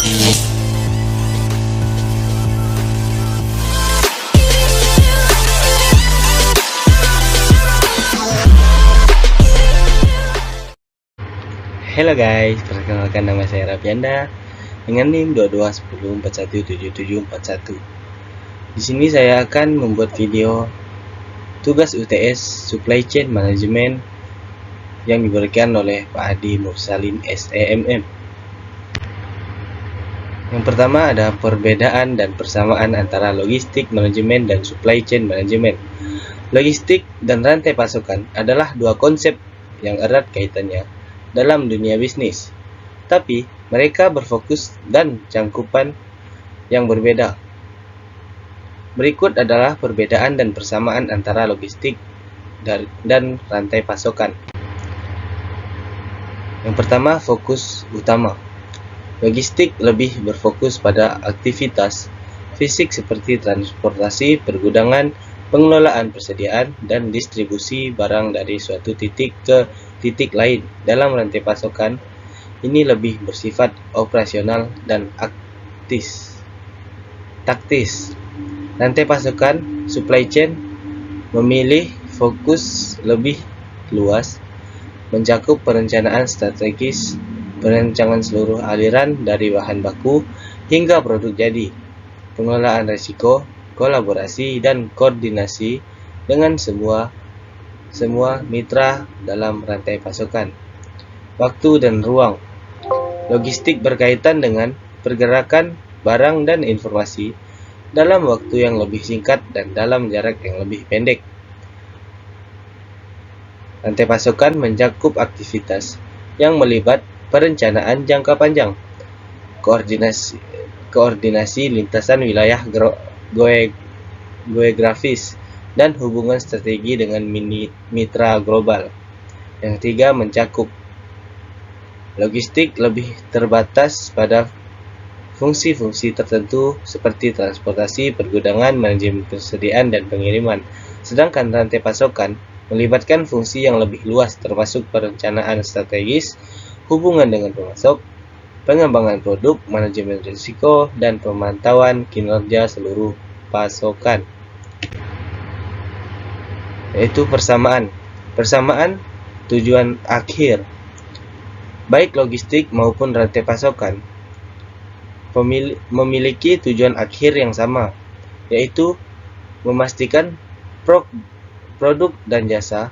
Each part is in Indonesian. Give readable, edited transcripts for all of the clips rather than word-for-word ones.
Halo guys, perkenalkan nama saya Rapianda dengan NIM 2210417741. Di sini saya akan membuat video tugas UTS Supply Chain Management yang diberikan oleh Pak Adi Mursalin SEMM. Yang pertama ada perbedaan dan persamaan antara logistik manajemen dan supply chain management. Logistik dan rantai pasokan adalah dua konsep yang erat kaitannya dalam dunia bisnis, tapi mereka berfokus dan cangkupan yang berbeda. Berikut adalah perbedaan dan persamaan antara logistik dan rantai pasokan. Yang pertama, fokus utama. Logistik lebih berfokus pada aktivitas fisik seperti transportasi, pergudangan, pengelolaan persediaan, dan distribusi barang dari suatu titik ke titik lain. Dalam rantai pasokan, ini lebih bersifat operasional dan taktis. Rantai pasokan, supply chain, memilih fokus lebih luas, mencakup perencanaan strategis, perencanaan seluruh aliran dari bahan baku hingga produk jadi, pengelolaan risiko, kolaborasi, dan koordinasi dengan semua mitra dalam rantai pasokan. Waktu dan ruang. Logistik berkaitan dengan pergerakan barang dan informasi dalam waktu yang lebih singkat dan dalam jarak yang lebih pendek. Rantai pasokan mencakup aktivitas yang melibat perencanaan jangka panjang, koordinasi lintasan wilayah geografis, dan hubungan strategi dengan mitra global. Yang ketiga, mencakup. Logistik lebih terbatas pada fungsi-fungsi tertentu seperti transportasi, pergudangan, manajemen persediaan, dan pengiriman. Sedangkan rantai pasokan melibatkan fungsi yang lebih luas termasuk perencanaan strategis, hubungan dengan pemasok, pengembangan produk, manajemen risiko, dan pemantauan kinerja seluruh pasokan. Yaitu persamaan tujuan akhir. Baik logistik maupun rantai pasokan memiliki tujuan akhir yang sama, yaitu memastikan produk dan jasa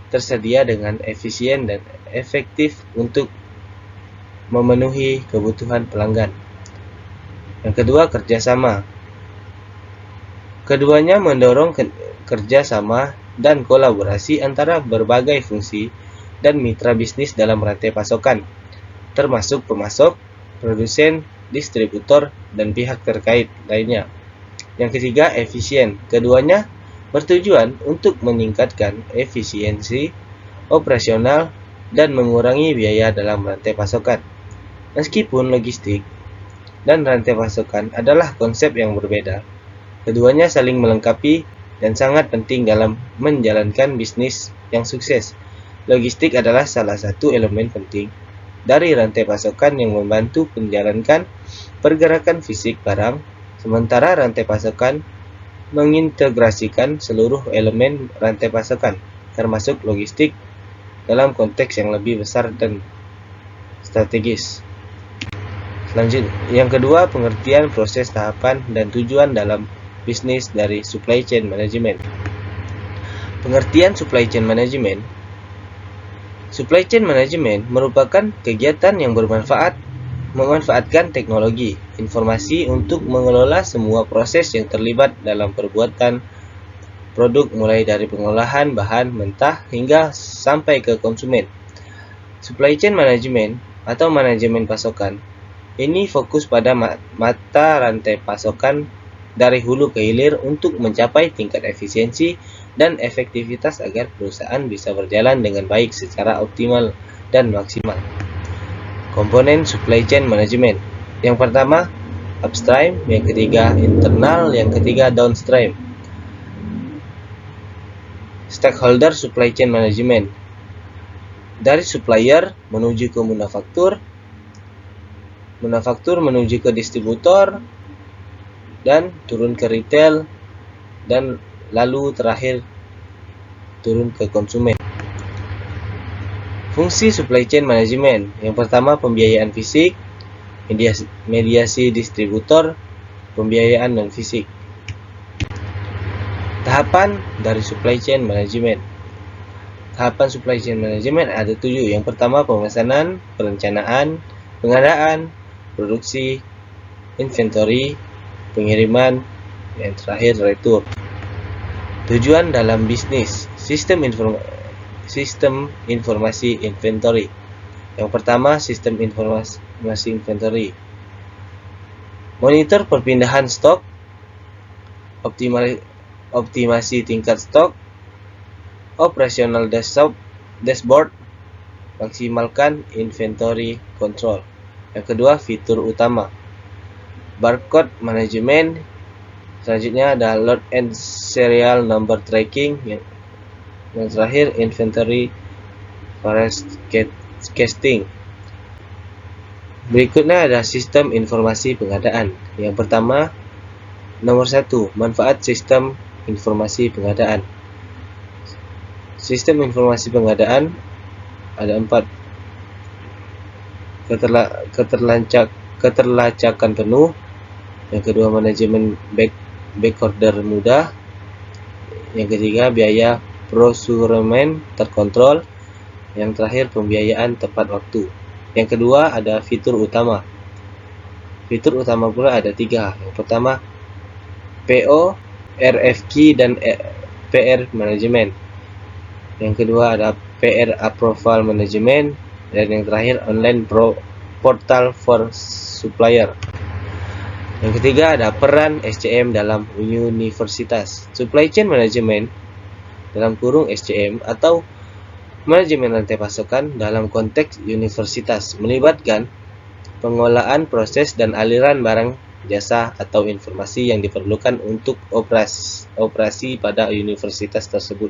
tersedia dengan efisien dan efektif untuk memenuhi kebutuhan pelanggan. Yang kedua, kerjasama. Keduanya mendorong kerjasama dan kolaborasi antara berbagai fungsi dan mitra bisnis dalam rantai pasokan, termasuk pemasok, produsen, distributor, dan pihak terkait lainnya. Yang ketiga, efisien. Keduanya bertujuan untuk meningkatkan efisiensi operasional dan mengurangi biaya dalam rantai pasokan. Meskipun logistik dan rantai pasokan adalah konsep yang berbeda, keduanya saling melengkapi dan sangat penting dalam menjalankan bisnis yang sukses. Logistik adalah salah satu elemen penting dari rantai pasokan yang membantu menjalankan pergerakan fisik barang, sementara rantai pasokan mengintegrasikan seluruh elemen rantai pasokan, termasuk logistik, dalam konteks yang lebih besar dan strategis. Selanjutnya, yang kedua, pengertian proses, tahapan, dan tujuan dalam bisnis dari supply chain management. Pengertian supply chain management. Supply chain management merupakan kegiatan yang memanfaatkan teknologi informasi untuk mengelola semua proses yang terlibat dalam perbuatan produk, mulai dari pengolahan bahan mentah hingga sampai ke konsumen. Supply chain management atau manajemen pasokan ini fokus pada mata rantai pasokan dari hulu ke hilir untuk mencapai tingkat efisiensi dan efektivitas agar perusahaan bisa berjalan dengan baik secara optimal dan maksimal. Komponen supply chain management. Yang pertama, upstream, yang ketiga internal, yang ketiga downstream. Stakeholder supply chain management. Dari supplier menuju ke manufaktur, manufaktur menuju ke distributor, dan turun ke retail, dan lalu terakhir turun ke konsumen. Fungsi supply chain management. Yang pertama, pembiayaan fisik, mediasi distributor, pembiayaan non fisik. Tahapan dari supply chain management. Tahapan supply chain management ada 7. Yang pertama, pemesanan, perencanaan, pengadaan, produksi, inventory, pengiriman, yang terakhir retur. Tujuan dalam bisnis. Sistem informasi inventory. Yang pertama, sistem informasi inventory. Monitor perpindahan stok, optimasi tingkat stok, operational dashboard, maksimalkan inventory control. Yang kedua, fitur utama. Barcode management. Selanjutnya ada load and serial number tracking. Yang terakhir, inventory forecasting. Berikutnya ada sistem informasi pengadaan. Yang pertama, nomor 1, manfaat sistem informasi pengadaan. Sistem informasi pengadaan ada 4. Keterlacakan penuh. Yang kedua, manajemen backorder mudah. Yang ketiga, biaya prosuremen terkontrol. Yang terakhir, pembiayaan tepat waktu. Yang kedua, ada fitur utama. Fitur utama pula ada 3. Yang pertama, PO, RFQ, dan PR management. Yang kedua, ada PR approval management. Dan yang terakhir, online portal for supplier. Yang ketiga, ada peran SCM dalam universitas. Supply chain management dalam kurung SCM atau manajemen rantai pasokan dalam konteks universitas melibatkan pengolahan proses dan aliran barang, jasa, atau informasi yang diperlukan untuk operasi pada universitas tersebut.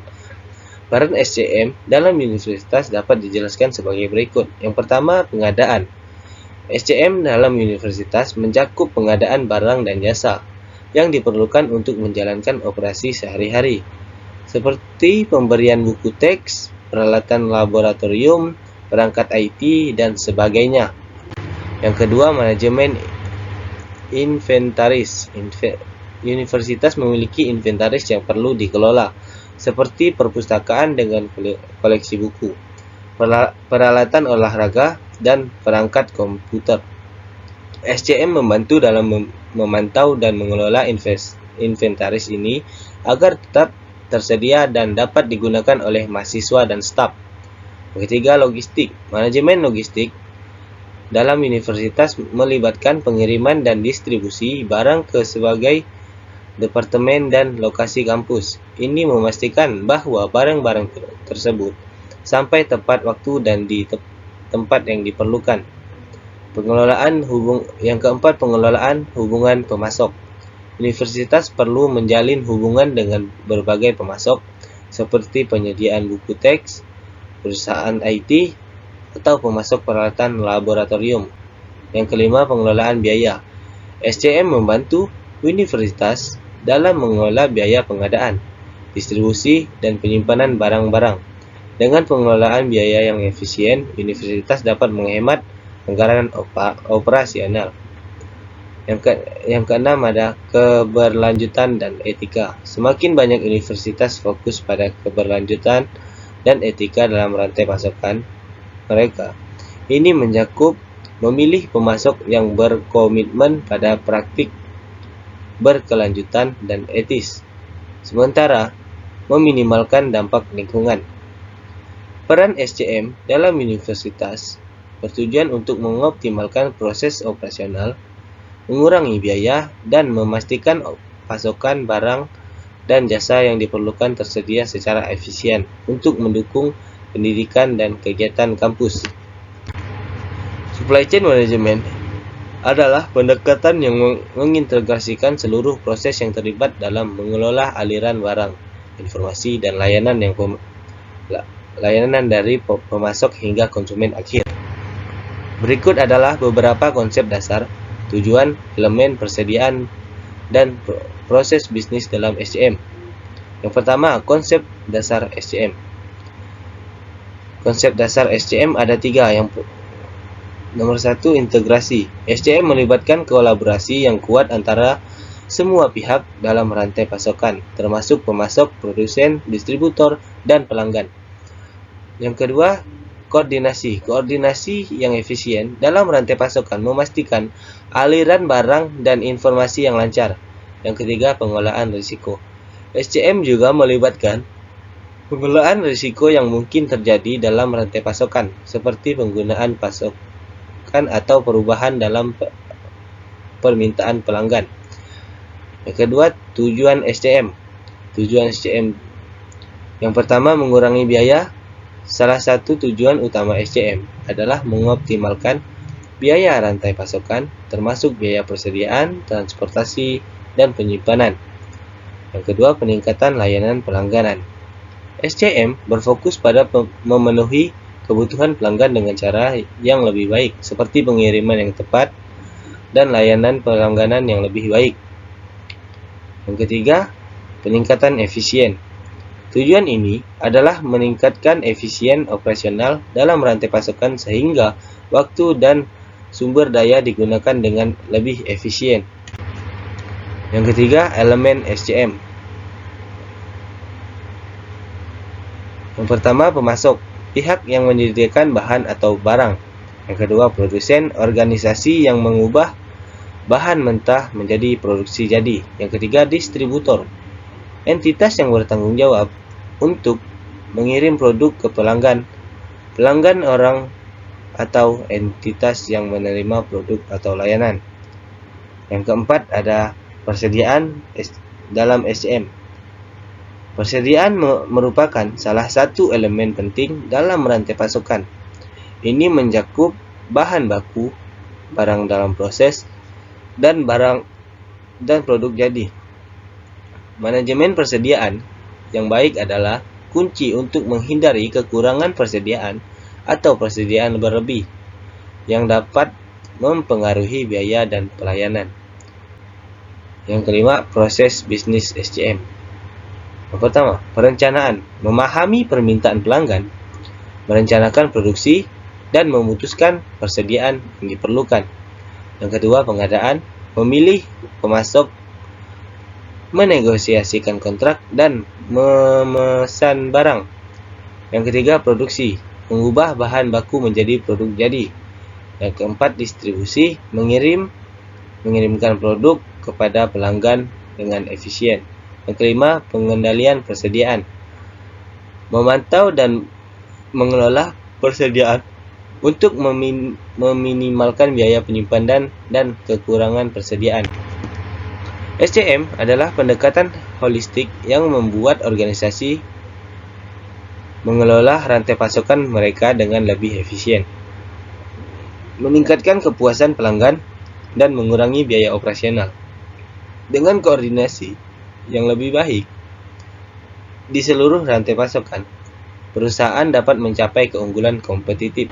Peran SCM dalam universitas dapat dijelaskan sebagai berikut. Yang pertama, pengadaan. SCM dalam universitas mencakup pengadaan barang dan jasa yang diperlukan untuk menjalankan operasi sehari-hari, seperti pemberian buku teks, peralatan laboratorium, perangkat IT, dan sebagainya. Yang kedua, manajemen inventaris. Universitas memiliki inventaris yang perlu dikelola, seperti perpustakaan dengan koleksi buku, peralatan olahraga, dan perangkat komputer. SCM membantu dalam memantau dan mengelola inventaris ini agar tetap tersedia dan dapat digunakan oleh mahasiswa dan staf. Ketiga, logistik. Manajemen logistik dalam universitas melibatkan pengiriman dan distribusi barang ke sebagai departemen dan lokasi kampus. Ini memastikan bahwa barang-barang tersebut sampai tepat waktu dan di tempat yang diperlukan. Yang keempat, pengelolaan hubungan pemasok. Universitas perlu menjalin hubungan dengan berbagai pemasok seperti penyediaan buku teks, perusahaan IT, atau pemasok peralatan laboratorium. Yang kelima, pengelolaan biaya. SCM membantu universitas dalam mengelola biaya pengadaan, distribusi, dan penyimpanan barang-barang. Dengan pengelolaan biaya yang efisien, universitas dapat menghemat anggaran operasional. Yang keenam ada keberlanjutan dan etika. Semakin banyak universitas fokus pada keberlanjutan dan etika dalam rantai pasokan mereka. Ini mencakup memilih pemasok yang berkomitmen pada praktik berkelanjutan dan etis, sementara meminimalkan dampak lingkungan. Peran SCM dalam universitas bertujuan untuk mengoptimalkan proses operasional, mengurangi biaya, dan memastikan pasokan barang dan jasa yang diperlukan tersedia secara efisien untuk mendukung pendidikan dan kegiatan kampus. Supply chain management adalah pendekatan yang mengintegrasikan seluruh proses yang terlibat dalam mengelola aliran barang, informasi, dan layanan dari pemasok hingga konsumen akhir. Berikut adalah beberapa konsep dasar, tujuan, elemen, persediaan, dan proses bisnis dalam SCM. Yang pertama, konsep dasar SCM. Konsep dasar SCM ada 3. Nomor 1, integrasi. SCM melibatkan kolaborasi yang kuat antara semua pihak dalam rantai pasokan, termasuk pemasok, produsen, distributor, dan pelanggan. Yang kedua, koordinasi. Koordinasi yang efisien dalam rantai pasokan memastikan aliran barang dan informasi yang lancar. Yang ketiga, pengelolaan risiko. SCM juga melibatkan pengelolaan risiko yang mungkin terjadi dalam rantai pasokan, seperti penggunaan pasokan atau perubahan dalam permintaan pelanggan. Yang kedua, tujuan SCM. Tujuan SCM yang pertama, mengurangi biaya. Salah satu tujuan utama SCM adalah mengoptimalkan biaya rantai pasokan, termasuk biaya persediaan, transportasi, dan penyimpanan. Yang kedua, peningkatan layanan pelangganan. SCM berfokus pada memenuhi kebutuhan pelanggan dengan cara yang lebih baik, seperti pengiriman yang tepat dan layanan pelangganan yang lebih baik. Yang ketiga, peningkatan efisien. Tujuan ini adalah meningkatkan efisien operasional dalam rantai pasokan sehingga waktu dan sumber daya digunakan dengan lebih efisien. Yang ketiga, elemen SCM. Yang pertama, pemasok, pihak yang menyediakan bahan atau barang. Yang kedua, produsen, organisasi yang mengubah bahan mentah menjadi produksi jadi. Yang ketiga, distributor, entitas yang bertanggung jawab untuk mengirim produk ke pelanggan. Pelanggan orang atau entitas yang menerima produk atau layanan. Yang keempat, ada persediaan dalam SCM. Persediaan merupakan salah satu elemen penting dalam rantai pasokan. Ini mencakup bahan baku, barang dalam proses, dan produk jadi. Manajemen persediaan yang baik adalah kunci untuk menghindari kekurangan persediaan atau persediaan berlebih yang dapat mempengaruhi biaya dan pelayanan. Yang kelima, proses bisnis SCM. Yang pertama, perencanaan, memahami permintaan pelanggan, merencanakan produksi, dan memutuskan persediaan yang diperlukan. Yang kedua, pengadaan, memilih pemasok, menegosiasikan kontrak, dan memesan barang. Yang ketiga, produksi, mengubah bahan baku menjadi produk jadi. Yang keempat, distribusi, mengirimkan produk kepada pelanggan dengan efisien. Yang kelima, pengendalian persediaan, memantau dan mengelola persediaan untuk meminimalkan biaya penyimpanan dan kekurangan persediaan. SCM adalah pendekatan holistik yang membuat organisasi mengelola rantai pasokan mereka dengan lebih efisien, meningkatkan kepuasan pelanggan, dan mengurangi biaya operasional. Dengan koordinasi yang lebih baik di seluruh rantai pasokan, perusahaan dapat mencapai keunggulan kompetitif.